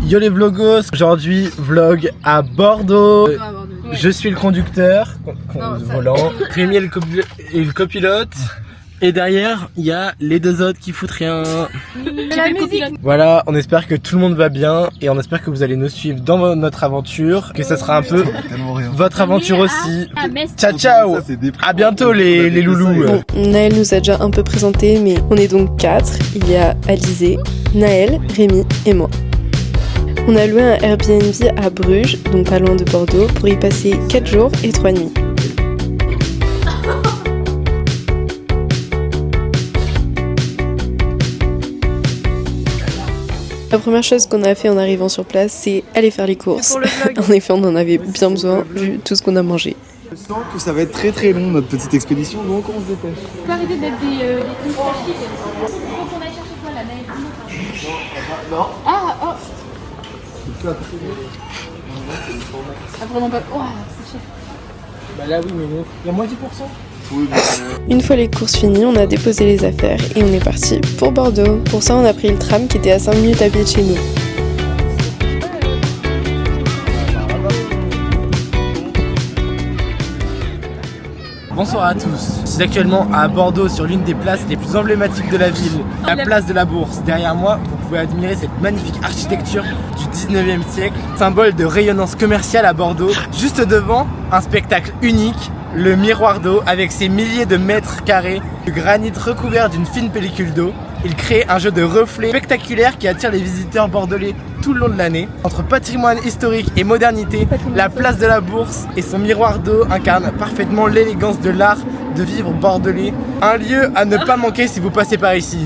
Yo les vlogos, aujourd'hui vlog à Bordeaux. Je suis le conducteur, volant, Rémi est le copilote. Et derrière, il y a les deux autres qui foutent rien. La musique. Voilà, on espère que tout le monde va bien et on espère que vous allez nous suivre dans notre aventure, que ça sera un peu votre aventure aussi. Ciao ciao. À bientôt les loulous. Bon, Naël nous a déjà un peu présenté, mais on est donc 4. Il y a Alizé, Naël, Rémi et moi. On a loué un Airbnb à Bruges, donc pas loin de Bordeaux, pour y passer 4 jours et 3 nuits. La première chose qu'on a fait en arrivant sur place, c'est aller faire les courses. En effet, on en avait bien besoin vu tout ce qu'on a mangé. Je sens que ça va être très très long notre petite expédition, donc on se dépêche. Faut arrêter d'être des plastiques. Faut qu'on aille chercher quoi la neige? Non. Ah oh. Ah vraiment pas. Oh, c'est cher. Bah là oui, mais il y a moins 10%. Une fois les courses finies, on a déposé les affaires et on est parti pour Bordeaux. Pour ça, on a pris le tram qui était à 5 minutes à pied de chez nous. Bonsoir à tous. Je suis actuellement à Bordeaux sur l'une des places les plus emblématiques de la ville, la place de la Bourse. Derrière moi, vous pouvez admirer cette magnifique architecture du 19e siècle, symbole de rayonnance commerciale à Bordeaux. Juste devant, un spectacle unique, le miroir d'eau avec ses milliers de mètres carrés de granit recouvert d'une fine pellicule d'eau. Il crée un jeu de reflets spectaculaire qui attire les visiteurs bordelais tout le long de l'année. Entre patrimoine historique et modernité, la place de la Bourse et son miroir d'eau incarnent parfaitement l'élégance de l'art de vivre bordelais. Un lieu à ne pas manquer si vous passez par ici.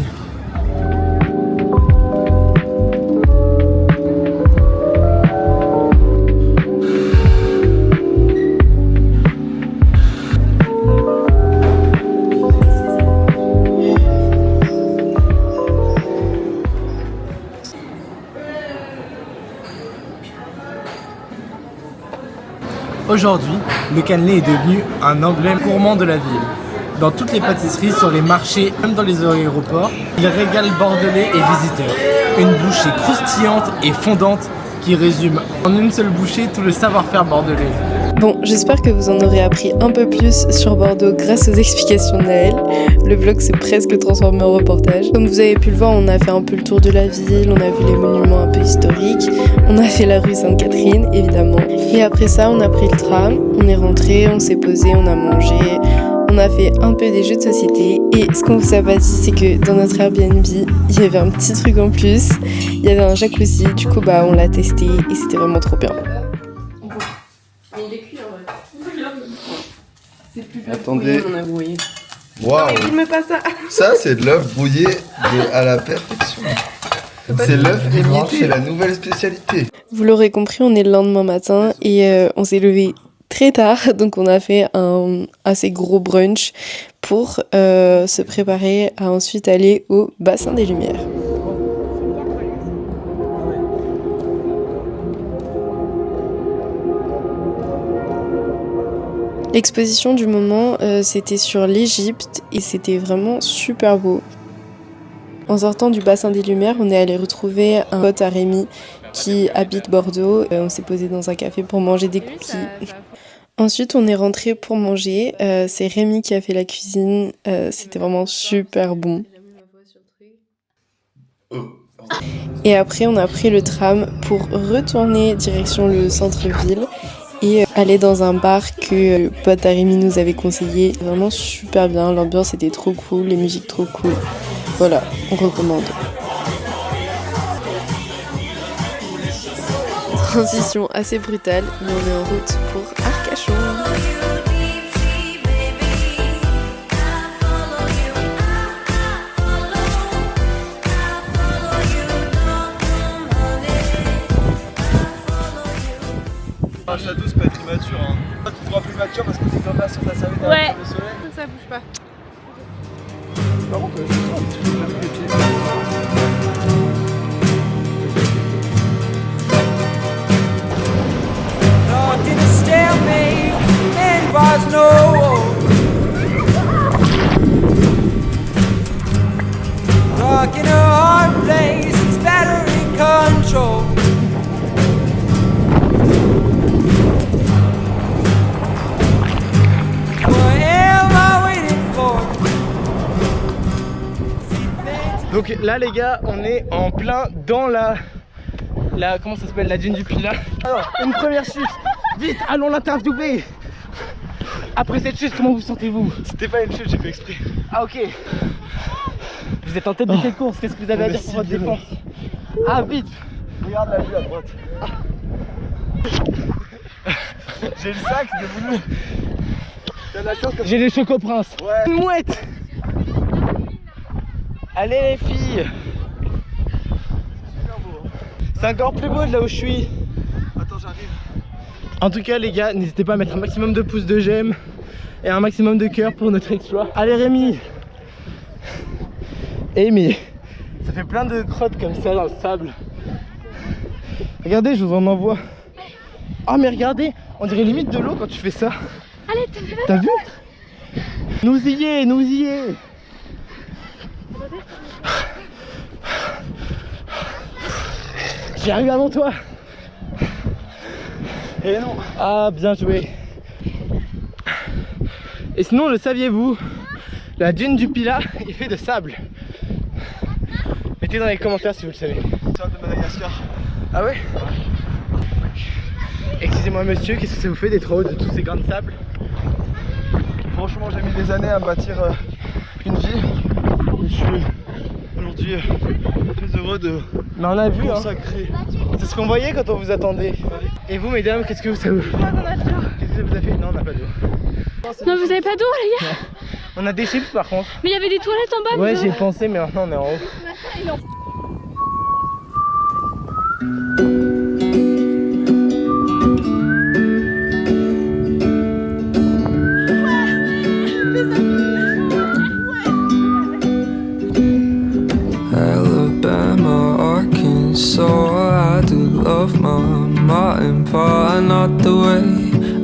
Aujourd'hui, le cannelé est devenu un emblème gourmand de la ville. Dans toutes les pâtisseries, sur les marchés, même dans les aéroports, il régale bordelais et visiteurs. Une bouchée croustillante et fondante qui résume en une seule bouchée tout le savoir-faire bordelais. Bon, j'espère que vous en aurez appris un peu plus sur Bordeaux grâce aux explications de Naël. Le vlog s'est presque transformé en reportage. Comme vous avez pu le voir, on a fait un peu le tour de la ville, on a vu les monuments un peu historiques, on a fait la rue Sainte-Catherine, évidemment. Et après ça, on a pris le tram, on est rentré, on s'est posé, on a mangé, on a fait un peu des jeux de société. Et ce qu'on vous a pas dit, c'est que dans notre Airbnb, il y avait un petit truc en plus, il y avait un jacuzzi, du coup on l'a testé et c'était vraiment trop bien. Attendez. On a brouillé. Waouh. Filme pas ça. Ça c'est de l'œuf brouillé à la perfection. C'est l'œuf émietté, la nouvelle spécialité. Vous l'aurez compris, on est le lendemain matin et on s'est levé très tard, donc on a fait un assez gros brunch pour se préparer à ensuite aller au bassin des Lumières. L'exposition du moment, c'était sur l'Égypte et c'était vraiment super beau. En sortant du bassin des Lumières, on est allé retrouver un pote à Rémi qui habite Bordeaux. On s'est posé dans un café pour manger des cookies. Ensuite, on est rentré pour manger. C'est Rémi qui a fait la cuisine. C'était vraiment super bon. Et après, on a pris le tram pour retourner direction le centre-ville et aller dans un bar que le pote à Rémi nous avait conseillé. Vraiment super bien, l'ambiance était trop cool, les musiques trop cool. Voilà, on recommande. Transition assez brutale, mais on est en route pour Arcachon. Un château c'est pas être immature hein. Tu te crois plus mature parce que t'es comme là sur ta serviette avec le soleil. Ça bouge pas. Par contre, c'est ça, un petit peu la les pieds. Locked in a stalemate and bars no Donc là les gars, on est en plein dans la comment ça s'appelle, la dune du Pilat. Alors, une première chute. Vite, allons l'interviewer. Après cette chute, comment vous sentez-vous? C'était pas une chute, j'ai fait exprès. Ah ok. Vous êtes en tête de cette course, qu'est-ce que vous avez à dire pour votre défense? Ah vite. Regarde la vue à droite. J'ai le sac de boulot. J'ai les Choco Prince. Ouais. Une mouette. Allez les filles. C'est encore plus beau de là où je suis. Attends, j'arrive. En tout cas les gars, n'hésitez pas à mettre un maximum de pouces de j'aime et un maximum de cœur pour notre exploit. Allez Rémi. Amy. Ça fait plein de crottes comme ça dans le sable. Regardez, je vous en envoie. Ah mais regardez, on dirait limite de l'eau quand tu fais ça. Allez, T'as vu? Nous y est, nous y est. J'y arrive avant toi. Et non. Ah, bien joué. Et sinon, le saviez-vous? La dune du Pilat est faite de sable. Mettez dans les commentaires si vous le savez. Sable de Madagascar. Ah ouais? Excusez-moi monsieur, qu'est-ce que ça vous fait d'être en haut de tous ces grains de sable? Franchement, j'ai mis des années à me bâtir une vie. Et je suis aujourd'hui très heureux de Mais on a vu, hein. consacrer. C'est ce qu'on voyait quand on vous attendait. Et vous mesdames, qu'est-ce que ça vous fait? Qu'est-ce que ça vous a fait? Non, on n'a pas d'eau. Non, vous avez pas d'eau, les gars? On a des chips par contre. Mais il y avait des toilettes en bas. Ouais, vous- j'y ai pensé, mais maintenant on est en haut. Alabama, Arkansas, I do love my Martin Parr, not the way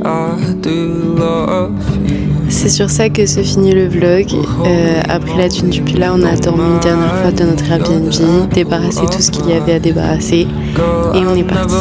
I do love you. C'est sur ça que se finit le vlog. Après la dune du Pilat, on a dormi une dernière fois dans notre Airbnb, débarrassé tout ce qu'il y avait à débarrasser et on est parti.